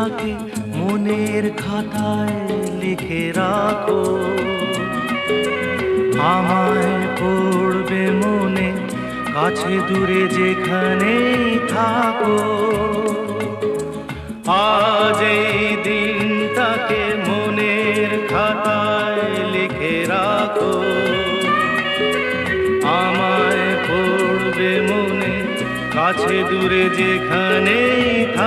দিনটাকে মনের খাতায় লিখে রাখো, আমায় পড়বে মনে কাছে দূরে যেখানেই থাকো। আজ এই দিনটাকে মনের খাতায় লিখে রাখো, আমায় পড়বে মনে কাছে দূরে যেখানেই থাকো।